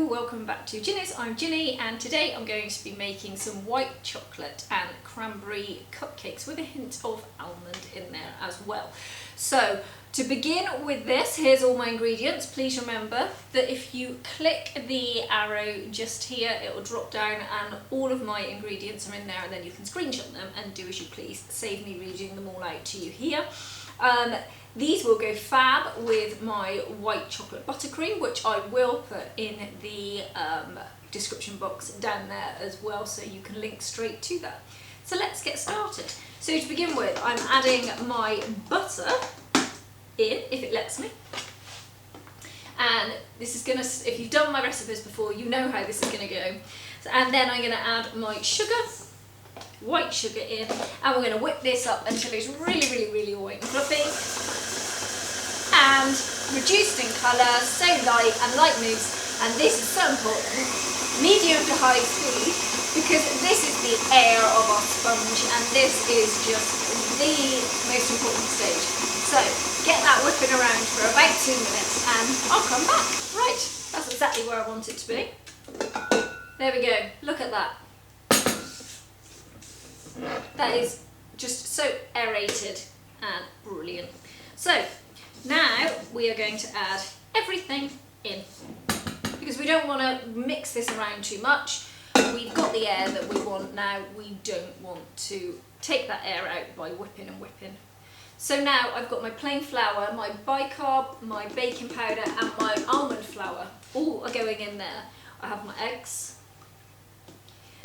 Hello, welcome back to Ginny's. I'm Ginny and today I'm going to be making some white chocolate and cranberry cupcakes with a hint of almond in there as well. So to begin with this, here's all my ingredients. Please remember that if you click the arrow just here, it will drop down and all of my ingredients are in there, and then you can screenshot them and do as you please. Save me reading them all out to you here. These will go fab with my white chocolate buttercream, which I will put in the description box down there as well, so you can link straight to that. So let's get started. So to begin with, I'm adding my butter in, if it lets me. And this is gonna, if you've done my recipes before, you know how this is gonna go. So, and then I'm gonna add my sugar, white sugar in, and we're gonna whip this up until it's really white and fluffy. And reduced in colour, so light and light moves, and this is so important, medium to high speed, because this is the air of our sponge and this is just the most important stage. So get that whipping around for about 2 minutes and I'll come back. Right, that's exactly where I want it to be. There we go, look at that. That is just so aerated and brilliant. So now we are going to add everything in, because we don't want to mix this around too much. We've got the air that we want now. We don't want to take that air out by whipping and whipping. So now I've got my plain flour, my bicarb, my baking powder and my almond flour all are going in there. I have my eggs.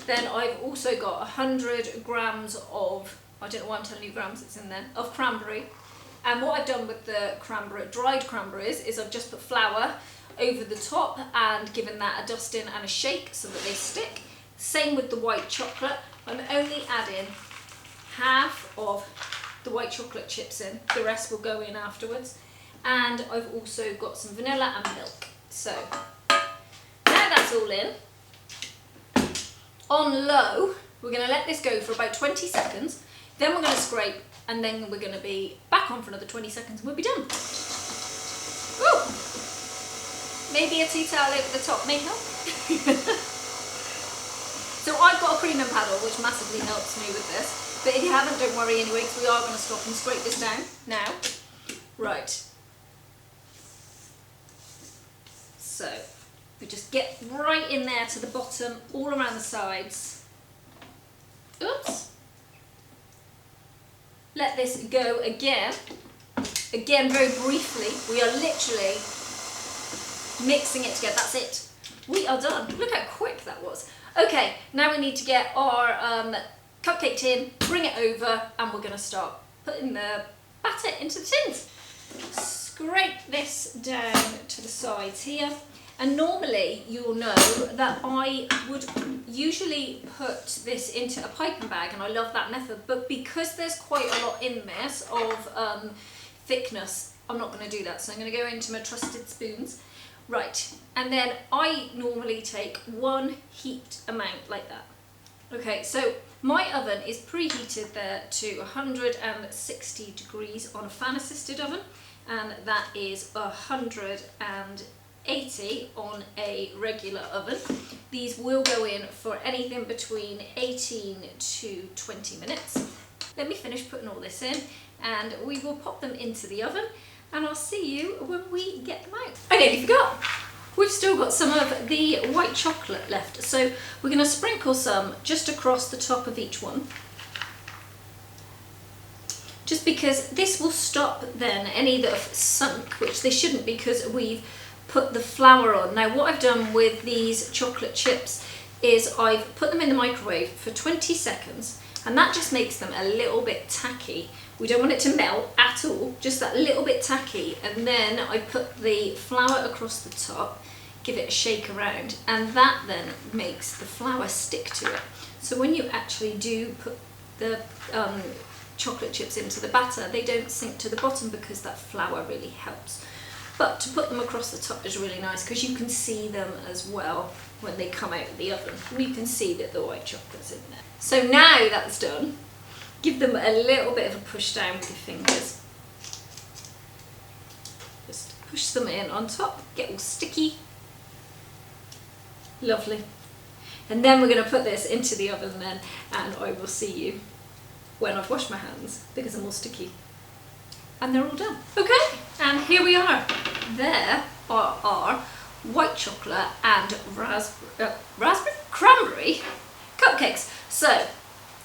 Then I've also got 100 grams of, I don't know why I'm telling you grams, it's in there, of cranberry. And what I've done with the cranberry, dried cranberries, is I've just put flour over the top and given that a dusting and a shake so that they stick. Same with the white chocolate. I'm only adding half of the white chocolate chips in. The rest will go in afterwards. And I've also got some vanilla and milk. So now that's all in. On low, we're going to let this go for about 20 seconds. Then we're going to scrape, and then we're going to be back on for another 20 seconds and we'll be done. Woo! Maybe a tea towel over the top may help. So I've got a creaming paddle which massively helps me with this, but if you haven't, don't worry anyway, because we are going to stop and scrape this down now. Right. So we just get right in there to the bottom, all around the sides. Oops. Let this go again very briefly. We are literally mixing it together. That's it. We are done. Look how quick that was. Okay, now we need to get our cupcake tin, bring it over, and we're going to start putting the batter into the tins. Scrape this down to the sides here. And normally you'll know that I would usually put this into a piping bag, and I love that method, but because there's quite a lot in this of thickness, I'm not going to do that. So I'm going to go into my trusted spoons. Right, and then I normally take one heaped amount like that. Okay, so my oven is preheated there to 160 degrees on a fan assisted oven, and that is 180 on a regular oven. These will go in for anything between 18 to 20 minutes. Let me finish putting all this in and we will pop them into the oven, and I'll see you when we get them out. I nearly forgot. We've still got some of the white chocolate left, so we're going to sprinkle some just across the top of each one. Just because this will stop then any that have sunk, which they shouldn't, because we've put the flour on. Now what I've done with these chocolate chips is I've put them in the microwave for 20 seconds, and that just makes them a little bit tacky. We don't want it to melt at all, just that little bit tacky, and then I put the flour across the top, give it a shake around, and that then makes the flour stick to it. So when you actually do put the chocolate chips into the batter, they don't sink to the bottom because that flour really helps. But to put them across the top is really nice because you can see them as well when they come out of the oven. You can see that the white chocolate's in there. So now that's done, give them a little bit of a push down with your fingers. Just push them in on top, get all sticky. Lovely. And then we're going to put this into the oven then, and I will see you when I've washed my hands because I'm all sticky. And they're all done. Okay, and here we are. There are our white chocolate and raspberry cranberry cupcakes. So,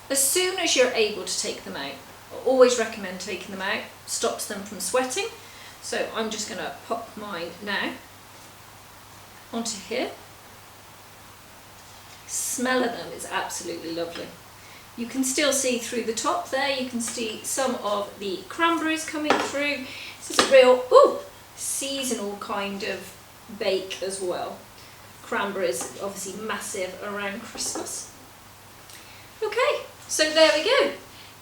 as soon as you're able to take them out, I always recommend taking them out, stops them from sweating. So I'm just going to pop mine now onto here. Smell of them is absolutely lovely. You can still see through the top there, you can see some of the cranberries coming through. This is a real seasonal kind of bake as well. Cranberries obviously massive around Christmas. Okay, so there we go.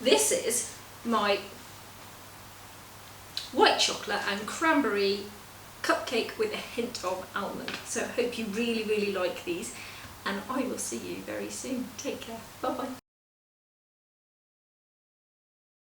This is my white chocolate and cranberry cupcake with a hint of almond. So I hope you really, really like these, and I will see you very soon. Take care. Bye bye.